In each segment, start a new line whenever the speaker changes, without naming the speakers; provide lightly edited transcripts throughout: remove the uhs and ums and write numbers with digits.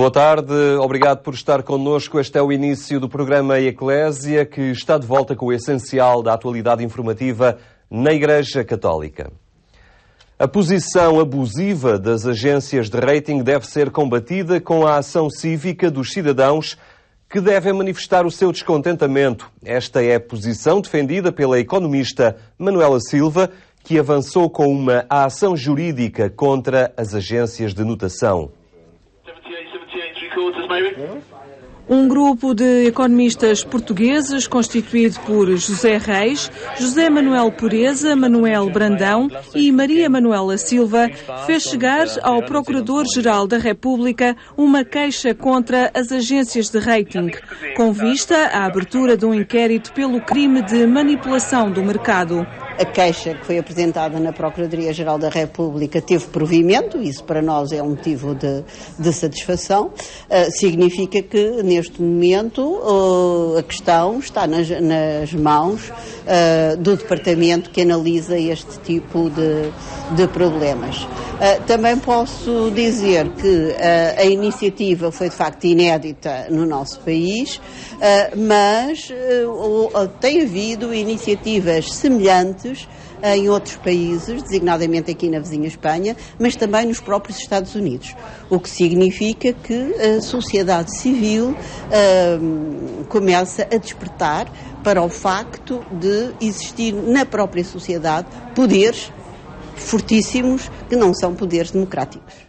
Boa tarde, obrigado por estar connosco. Este é o início do programa Eclésia, que está de volta com o essencial da atualidade informativa na Igreja Católica. A posição abusiva das agências de rating deve ser combatida com a ação cívica dos cidadãos que devem manifestar o seu descontentamento. Esta é a posição defendida pela economista Manuela Silva, que avançou com uma ação jurídica contra as agências de notação.
Um grupo de economistas portugueses constituído por José Reis, José Manuel Pureza, Manuel Brandão e Maria Manuela Silva fez chegar ao Procurador-Geral da República uma queixa contra as agências de rating, com vista à abertura de um inquérito pelo crime de manipulação do mercado.
A queixa que foi apresentada na Procuradoria-Geral da República teve provimento, isso para nós é um motivo de satisfação. Significa que, neste momento, a questão está nas mãos do departamento que analisa este tipo de problemas. Também posso dizer que a iniciativa foi, de facto, inédita no nosso país, mas tem havido iniciativas semelhantes em outros países, designadamente aqui na vizinha Espanha, mas também nos próprios Estados Unidos. O que significa que a sociedade civil começa a despertar para o facto de existir na própria sociedade poderes fortíssimos que não são poderes democráticos.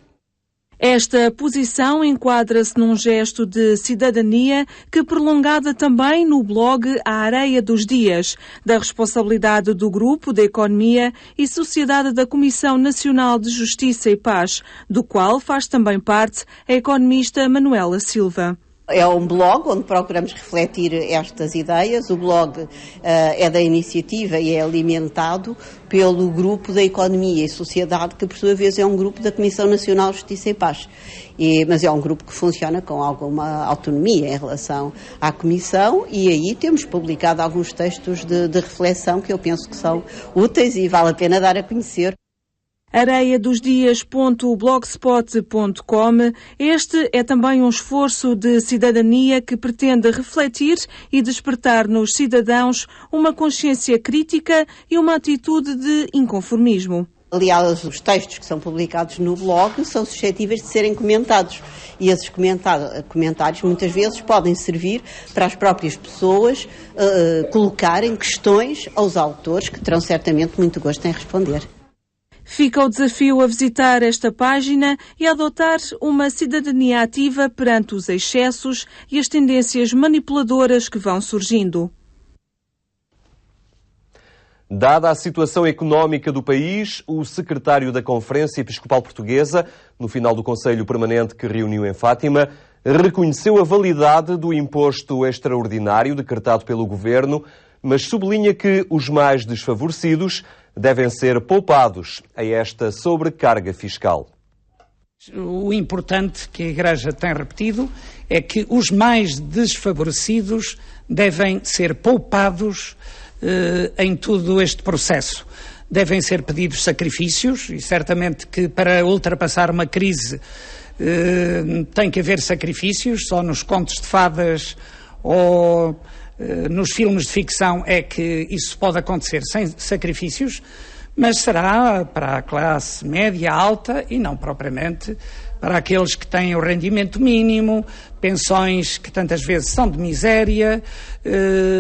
Esta posição enquadra-se num gesto de cidadania que prolongada também no blog A Areia dos Dias, da responsabilidade do Grupo de Economia e Sociedade da Comissão Nacional de Justiça e Paz, do qual faz também parte a economista Manuela Silva.
É um blog onde procuramos refletir estas ideias. O blog é da iniciativa e é alimentado pelo Grupo da Economia e Sociedade, que por sua vez é um grupo da Comissão Nacional de Justiça e Paz. Mas é um grupo que funciona com alguma autonomia em relação à Comissão e aí temos publicado alguns textos de reflexão que eu penso que são úteis e vale a pena dar a conhecer.
areiadosdias.blogspot.com. Este é também um esforço de cidadania que pretende refletir e despertar nos cidadãos uma consciência crítica e uma atitude de inconformismo.
Aliás, os textos que são publicados no blog são suscetíveis de serem comentados e esses comentários muitas vezes podem servir para as próprias pessoas colocarem questões aos autores que terão certamente muito gosto em responder.
Fica o desafio a visitar esta página e a adotar uma cidadania ativa perante os excessos e as tendências manipuladoras que vão surgindo.
Dada a situação económica do país, o secretário da Conferência Episcopal Portuguesa, no final do Conselho Permanente que reuniu em Fátima, reconheceu a validade do imposto extraordinário decretado pelo Governo, mas sublinha que os mais desfavorecidos devem ser poupados a esta sobrecarga fiscal.
O importante que a Igreja tem repetido é que os mais desfavorecidos devem ser poupados em todo este processo. Devem ser pedidos sacrifícios e certamente que para ultrapassar uma crise tem que haver sacrifícios. Só nos contos de fadas ou nos filmes de ficção é que isso pode acontecer sem sacrifícios, mas será para a classe média alta e não propriamente para aqueles que têm o rendimento mínimo, pensões que tantas vezes são de miséria,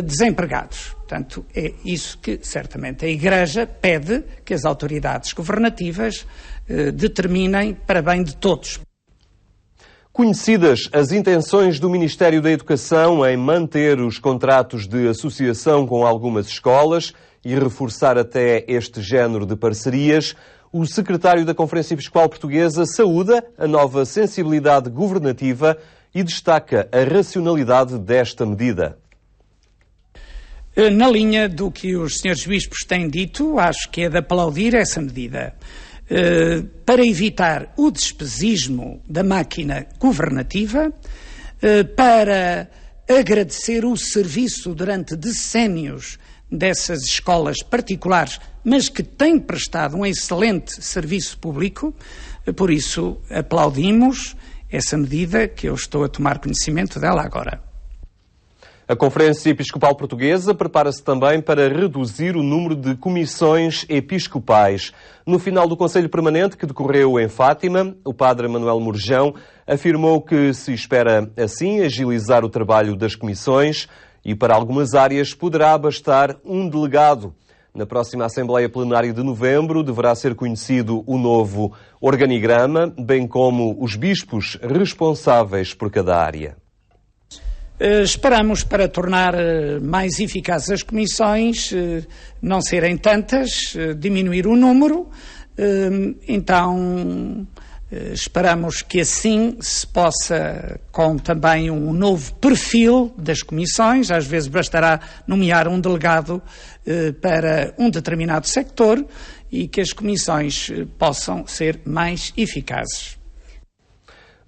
desempregados. Portanto, é isso que certamente a Igreja pede que as autoridades governativas determinem para bem de todos.
Conhecidas as intenções do Ministério da Educação em manter os contratos de associação com algumas escolas e reforçar até este género de parcerias, o secretário da Conferência Episcopal Portuguesa saúda a nova sensibilidade governativa e destaca a racionalidade desta medida.
Na linha do que os senhores bispos têm dito, acho que é de aplaudir essa medida. Para evitar o despesismo da máquina governativa, para agradecer o serviço durante decénios dessas escolas particulares, mas que têm prestado um excelente serviço público. Por isso aplaudimos essa medida que eu estou a tomar conhecimento dela agora.
A Conferência Episcopal Portuguesa prepara-se também para reduzir o número de comissões episcopais. No final do Conselho Permanente, que decorreu em Fátima, o padre Manuel Murjão afirmou que se espera, assim, agilizar o trabalho das comissões e, para algumas áreas, poderá bastar um delegado. Na próxima Assembleia Plenária de novembro deverá ser conhecido o novo organigrama, bem como os bispos responsáveis por cada área.
Esperamos, para tornar mais eficazes as comissões, não serem tantas, diminuir o número, então esperamos que assim se possa, com também um novo perfil das comissões, às vezes bastará nomear um delegado para um determinado sector e que as comissões possam ser mais eficazes.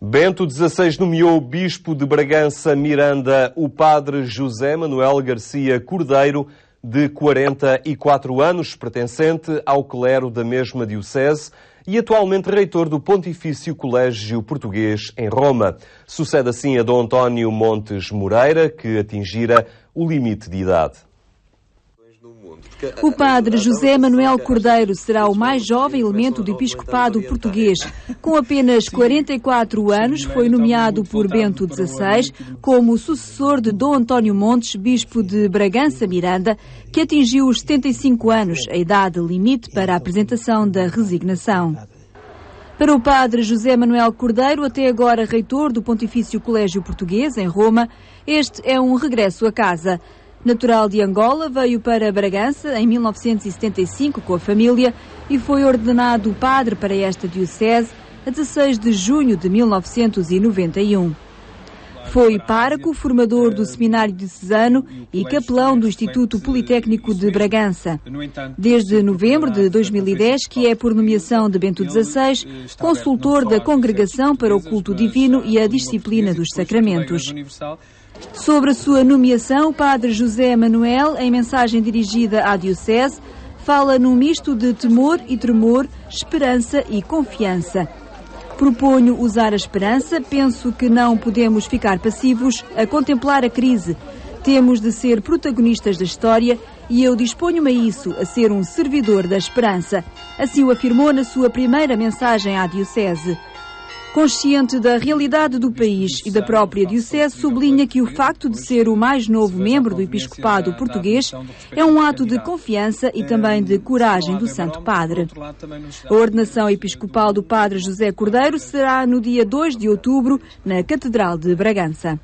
Bento XVI nomeou o bispo de Bragança Miranda, o padre José Manuel Garcia Cordeiro, de 44 anos, pertencente ao clero da mesma diocese e atualmente reitor do Pontifício Colégio Português em Roma. Sucede assim a Dom António Montes Moreira, que atingira o limite de idade.
O padre José Manuel Cordeiro será o mais jovem elemento do episcopado português. Com apenas 44 anos, foi nomeado por Bento XVI como sucessor de Dom António Montes, bispo de Bragança Miranda, que atingiu os 75 anos, a idade limite para a apresentação da resignação. Para o padre José Manuel Cordeiro, até agora reitor do Pontifício Colégio Português em Roma, este é um regresso a casa. Natural de Angola, veio para Bragança em 1975 com a família e foi ordenado padre para esta diocese a 16 de junho de 1991. Foi pároco, formador do Seminário Diocesano e capelão do Instituto Politécnico de Bragança. Desde novembro de 2010, que é por nomeação de Bento XVI, consultor da Congregação para o Culto Divino e a Disciplina dos Sacramentos. Sobre a sua nomeação, o padre José Manuel, em mensagem dirigida à diocese, fala num misto de temor e tremor, esperança e confiança. Proponho usar a esperança, penso que não podemos ficar passivos a contemplar a crise. Temos de ser protagonistas da história e eu disponho-me a isso, a ser um servidor da esperança. Assim o afirmou na sua primeira mensagem à diocese. Consciente da realidade do país e da própria diocese, sublinha que o facto de ser o mais novo membro do episcopado português é um ato de confiança e também de coragem do Santo Padre. A ordenação episcopal do padre José Cordeiro será no dia 2 de outubro, na Catedral de Bragança.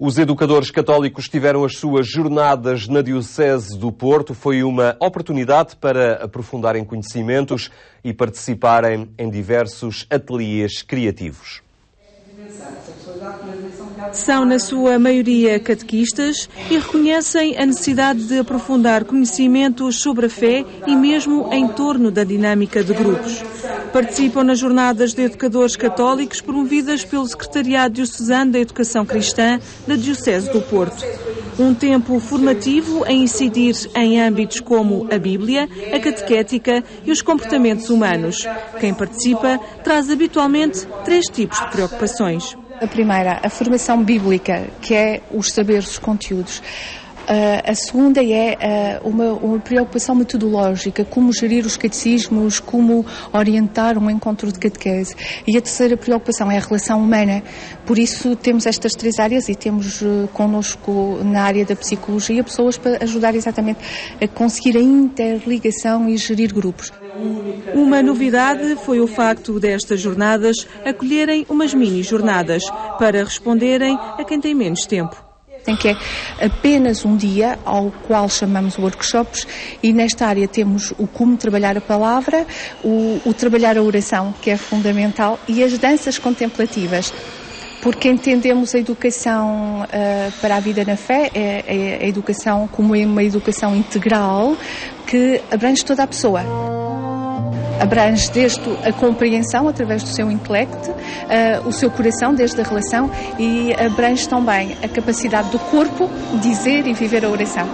Os educadores católicos tiveram as suas jornadas na Diocese do Porto. Foi uma oportunidade para aprofundarem conhecimentos e participarem em diversos ateliês criativos.
São, na sua maioria, catequistas e reconhecem a necessidade de aprofundar conhecimentos sobre a fé e mesmo em torno da dinâmica de grupos. Participam nas jornadas de educadores católicos promovidas pelo Secretariado Diocesano da Educação Cristã da Diocese do Porto. Um tempo formativo a incidir em âmbitos como a Bíblia, a catequética e os comportamentos humanos. Quem participa traz habitualmente 3 tipos de preocupações.
A primeira, a formação bíblica, que é os saberes, os conteúdos. A segunda é uma preocupação metodológica, como gerir os catecismos, como orientar um encontro de catequese. E a terceira preocupação é a relação humana. Por isso temos estas 3 áreas e temos connosco na área da psicologia pessoas para ajudar exatamente a conseguir a interligação e gerir grupos.
Uma novidade foi o facto destas jornadas acolherem umas mini-jornadas para responderem a quem tem menos tempo.
Que é apenas um dia ao qual chamamos workshops e nesta área temos o como trabalhar a palavra, o trabalhar a oração, que é fundamental, e as danças contemplativas. Porque entendemos a educação para a vida na fé, a educação como uma educação integral que abrange toda a pessoa. Abrange desde a compreensão através do seu intelecto, o seu coração desde a relação e abrange também a capacidade do corpo dizer e viver a oração.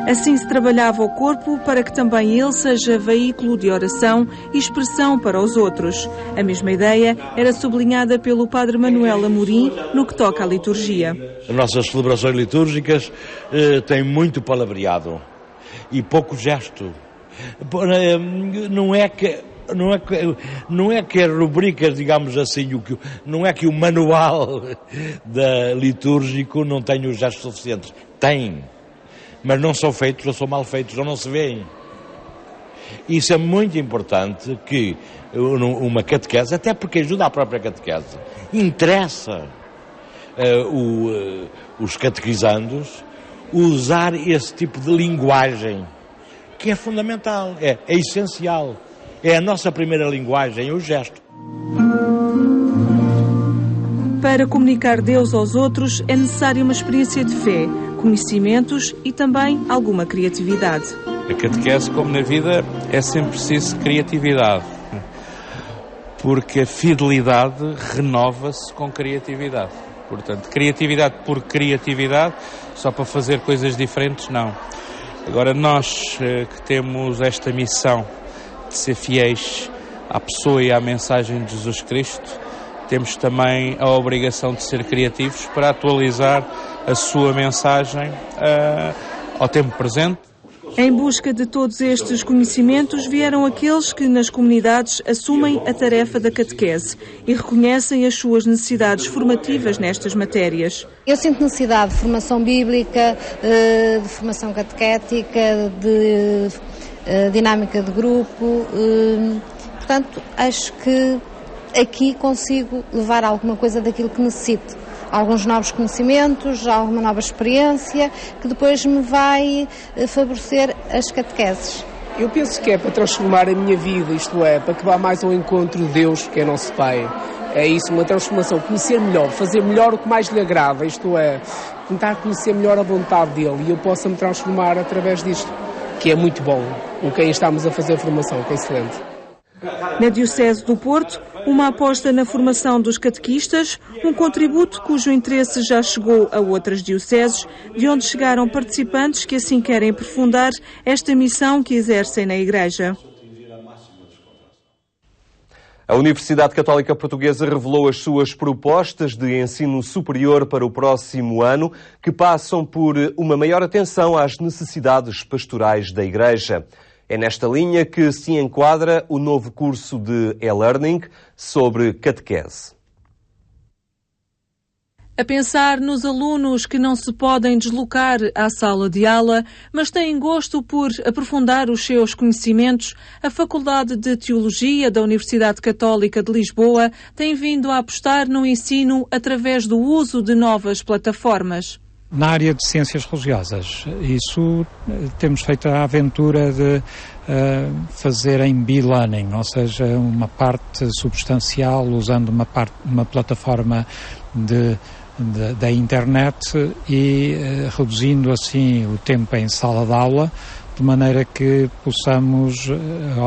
Assim se trabalhava o corpo para que também ele seja veículo de oração e expressão para os outros. A mesma ideia era sublinhada pelo Padre Manuel Amorim no que toca à liturgia.
As nossas celebrações litúrgicas têm muito palavreado e pouco gesto. Não é que as rubricas, digamos assim, não é que o manual litúrgico não tenha os gestos suficientes. Tem, mas não são feitos, ou são mal feitos, ou não se veem. Isso é muito importante que uma catequese, até porque ajuda a própria catequese, interessa os catequizandos usar esse tipo de linguagem, que é fundamental, é essencial. É a nossa primeira linguagem, o gesto.
Para comunicar Deus aos outros é necessária uma experiência de fé, conhecimentos e também alguma criatividade.
A catequese, como na vida, é sempre preciso criatividade, porque a fidelidade renova-se com criatividade. Portanto, criatividade por criatividade, só para fazer coisas diferentes, não. Agora, nós que temos esta missão de ser fiéis à pessoa e à mensagem de Jesus Cristo, temos também a obrigação de ser criativos para atualizar a sua mensagem ao tempo presente.
Em busca de todos estes conhecimentos vieram aqueles que nas comunidades assumem a tarefa da catequese e reconhecem as suas necessidades formativas nestas matérias.
Eu sinto necessidade de formação bíblica, de formação catequética, de dinâmica de grupo, portanto acho que aqui consigo levar alguma coisa daquilo que necessito, alguns novos conhecimentos, alguma nova experiência que depois me vai favorecer as catequeses.
Eu penso que é para transformar a minha vida, isto é, para que vá mais ao encontro de Deus, que é nosso Pai. É isso, uma transformação, conhecer melhor, fazer melhor o que mais lhe agrada, isto é, tentar conhecer melhor a vontade dele e eu possa me transformar através disto, que é muito bom, com quem estamos a fazer a formação, que é excelente.
Na Diocese do Porto, uma aposta na formação dos catequistas, um contributo cujo interesse já chegou a outras dioceses, de onde chegaram participantes que assim querem aprofundar esta missão que exercem na Igreja.
A Universidade Católica Portuguesa revelou as suas propostas de ensino superior para o próximo ano, que passam por uma maior atenção às necessidades pastorais da Igreja. É nesta linha que se enquadra o novo curso de e-learning sobre catequese.
A pensar nos alunos que não se podem deslocar à sala de aula, mas têm gosto por aprofundar os seus conhecimentos, a Faculdade de Teologia da Universidade Católica de Lisboa tem vindo a apostar no ensino através do uso de novas plataformas.
Na área de ciências religiosas, isso temos feito a aventura de fazer em e-learning, ou seja, uma parte substancial usando uma plataforma da internet e reduzindo assim o tempo em sala de aula, de maneira que possamos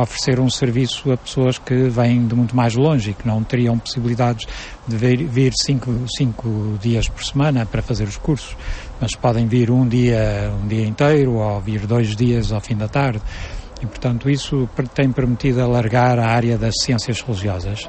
oferecer um serviço a pessoas que vêm de muito mais longe e que não teriam possibilidades de vir 5 dias por semana para fazer os cursos, mas podem vir um dia inteiro ou vir 2 dias ao fim da tarde. E, portanto, isso tem permitido alargar a área das ciências religiosas.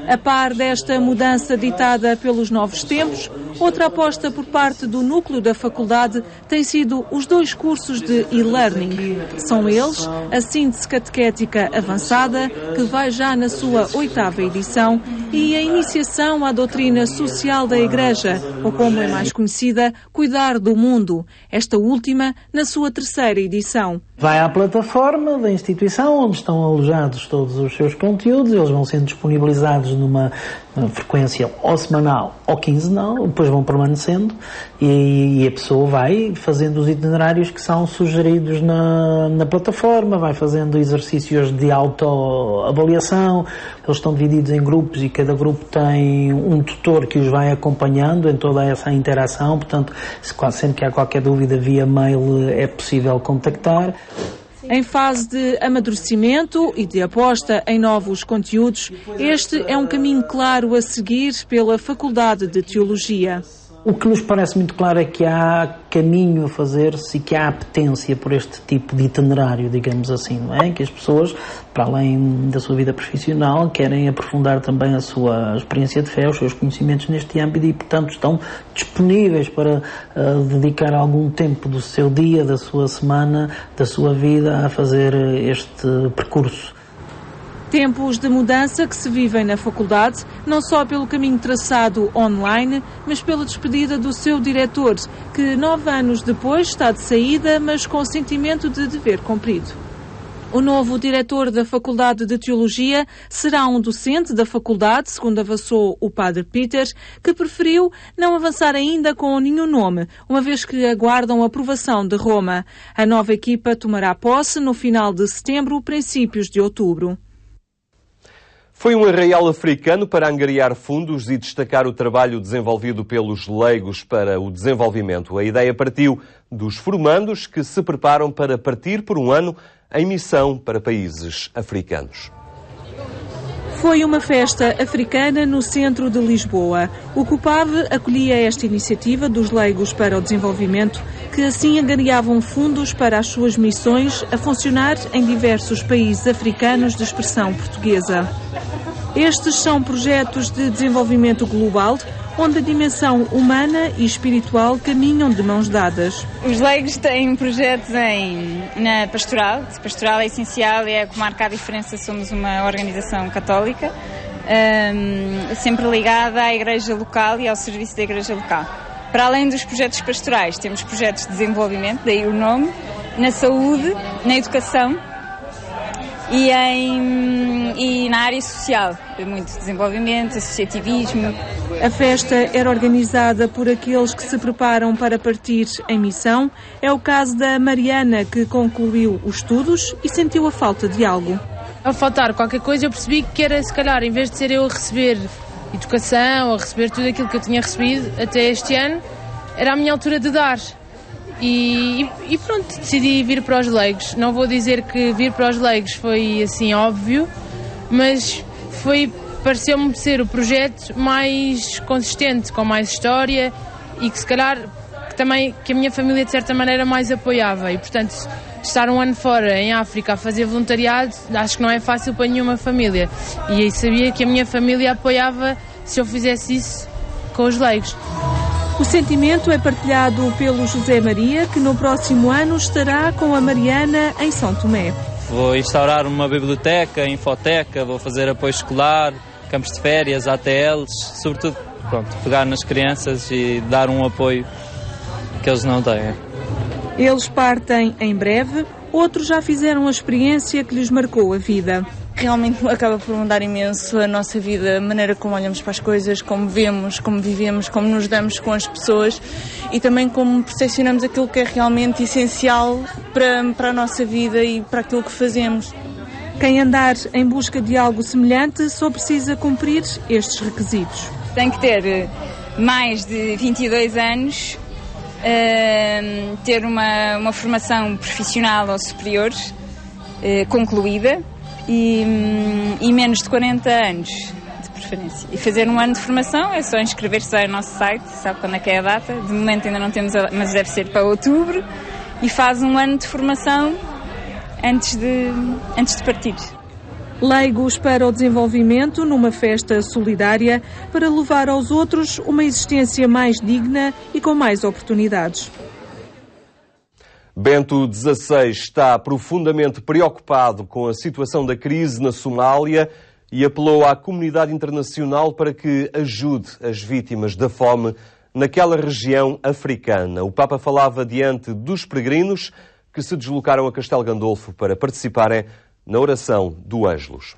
A par desta mudança ditada pelos novos tempos, outra aposta por parte do núcleo da faculdade tem sido os 2 cursos de e-learning. São eles a síntese catequética avançada, que vai já na sua 8ª edição, e a iniciação à doutrina social da Igreja, ou como é mais conhecida, Cuidar do Mundo, esta última na sua 3ª edição.
Vai à plataforma da instituição onde estão alojados todos os seus conteúdos, eles vão sendo disponibilizados numa frequência ou semanal ou quinzenal, depois vão permanecendo e a pessoa vai fazendo os itinerários que são sugeridos na plataforma, vai fazendo exercícios de autoavaliação, eles estão divididos em grupos e cada grupo tem um tutor que os vai acompanhando em toda essa interação, portanto, sempre que há qualquer dúvida via mail é possível contactar.
Em fase de amadurecimento e de aposta em novos conteúdos, este é um caminho claro a seguir pela Faculdade de Teologia.
O que nos parece muito claro é que há caminho a fazer-se e que há apetência por este tipo de itinerário, digamos assim, não é? Que as pessoas, para além da sua vida profissional, querem aprofundar também a sua experiência de fé, os seus conhecimentos neste âmbito e, portanto, estão disponíveis para dedicar algum tempo do seu dia, da sua semana, da sua vida a fazer este percurso.
Tempos de mudança que se vivem na faculdade, não só pelo caminho traçado online, mas pela despedida do seu diretor, que 9 anos depois está de saída, mas com o sentimento de dever cumprido. O novo diretor da Faculdade de Teologia será um docente da faculdade, segundo avançou o padre Peter, que preferiu não avançar ainda com nenhum nome, uma vez que aguardam a aprovação de Roma. A nova equipa tomará posse no final de setembro, princípios de outubro.
Foi um arraial africano para angariar fundos e destacar o trabalho desenvolvido pelos leigos para o desenvolvimento. A ideia partiu dos formandos que se preparam para partir por um ano em missão para países africanos.
Foi uma festa africana no centro de Lisboa. O CUPAV acolhia esta iniciativa dos leigos para o desenvolvimento, que assim angariavam fundos para as suas missões a funcionar em diversos países africanos de expressão portuguesa. Estes são projetos de desenvolvimento global, onde a dimensão humana e espiritual caminham de mãos dadas.
Os leigos têm projetos na pastoral. Pastoral é essencial, é o que marca a diferença. Somos uma organização católica, sempre ligada à igreja local e ao serviço da igreja local. Para além dos projetos pastorais, temos projetos de desenvolvimento, daí o nome, na saúde, na educação e na área social. Muito desenvolvimento, associativismo.
A festa era organizada por aqueles que se preparam para partir em missão. É o caso da Mariana, que concluiu os estudos e sentiu a falta de algo.
Ao faltar qualquer coisa, eu percebi que era, se calhar, em vez de ser eu a receber educação, a receber tudo aquilo que eu tinha recebido até este ano, era a minha altura de dar. E pronto, decidi vir para os leigos. Não vou dizer que vir para os leigos foi assim óbvio, mas pareceu-me ser o projeto mais consistente, com mais história e que se calhar que a minha família de certa maneira mais apoiava. E portanto, estar um ano fora em África a fazer voluntariado, acho que não é fácil para nenhuma família. E aí sabia que a minha família apoiava se eu fizesse isso com os leigos.
O sentimento é partilhado pelo José Maria, que no próximo ano estará com a Mariana em São Tomé.
Vou instaurar uma biblioteca, infoteca, vou fazer apoio escolar, campos de férias, ATLs, sobretudo, pegar nas crianças e dar um apoio que eles não têm.
Eles partem em breve, outros já fizeram a experiência que lhes marcou a vida.
Realmente acaba por mudar imenso a nossa vida, a maneira como olhamos para as coisas, como vemos, como vivemos, como nos damos com as pessoas e também como percepcionamos aquilo que é realmente essencial para a nossa vida e para aquilo que fazemos.
Quem andar em busca de algo semelhante só precisa cumprir estes requisitos.
Tem que ter mais de 22 anos, ter uma formação profissional ou superior concluída, e menos de 40 anos, de preferência. E fazer um ano de formação é só inscrever-se ao nosso site, sabe quando é que é a data? De momento ainda não temos, mas deve ser para outubro, e faz um ano de formação antes de partir.
Leigos para o desenvolvimento numa festa solidária para levar aos outros uma existência mais digna e com mais oportunidades.
Bento XVI está profundamente preocupado com a situação da crise na Somália e apelou à comunidade internacional para que ajude as vítimas da fome naquela região africana. O Papa falava diante dos peregrinos que se deslocaram a Castelo Gandolfo para participarem na oração do Ângelus.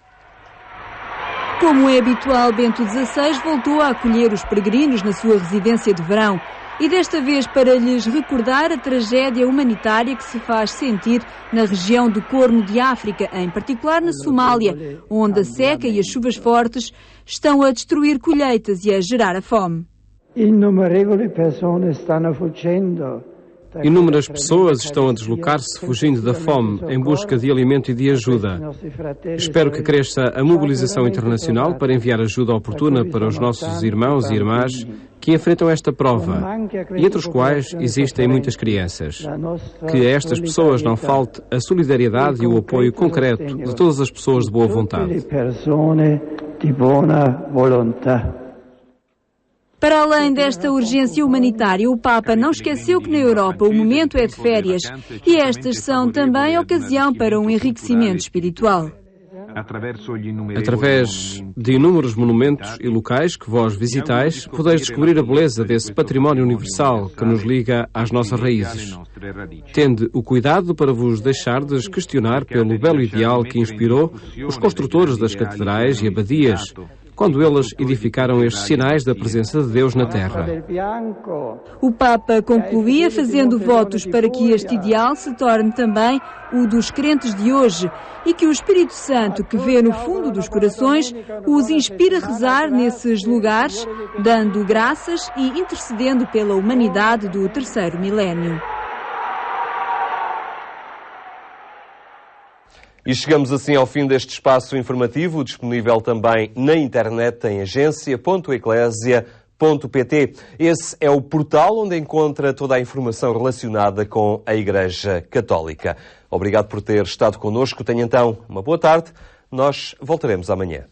Como é habitual, Bento XVI voltou a acolher os peregrinos na sua residência de verão. E desta vez para lhes recordar a tragédia humanitária que se faz sentir na região do Corno de África, em particular na Somália, onde a seca e as chuvas fortes estão a destruir colheitas e a gerar a fome.
Inúmeras pessoas estão a deslocar-se fugindo da fome em busca de alimento e de ajuda. Espero que cresça a mobilização internacional para enviar ajuda oportuna para os nossos irmãos e irmãs que enfrentam esta prova, e entre os quais existem muitas crianças. Que a estas pessoas não falte a solidariedade e o apoio concreto de todas as pessoas de boa vontade.
Para além desta urgência humanitária, o Papa não esqueceu que na Europa o momento é de férias e estas são também ocasião para um enriquecimento espiritual.
Através de inúmeros monumentos e locais que vós visitais, podeis descobrir a beleza desse património universal que nos liga às nossas raízes. Tende o cuidado para vos deixardes questionar pelo belo ideal que inspirou os construtores das catedrais e abadias, quando eles edificaram estes sinais da presença de Deus na Terra.
O Papa concluía fazendo votos para que este ideal se torne também o dos crentes de hoje e que o Espírito Santo, que vê no fundo dos corações, os inspire a rezar nesses lugares, dando graças e intercedendo pela humanidade do terceiro milénio.
E chegamos assim ao fim deste espaço informativo, disponível também na internet em agência.eclesia.pt. Esse é o portal onde encontra toda a informação relacionada com a Igreja Católica. Obrigado por ter estado connosco. Tenha então uma boa tarde. Nós voltaremos amanhã.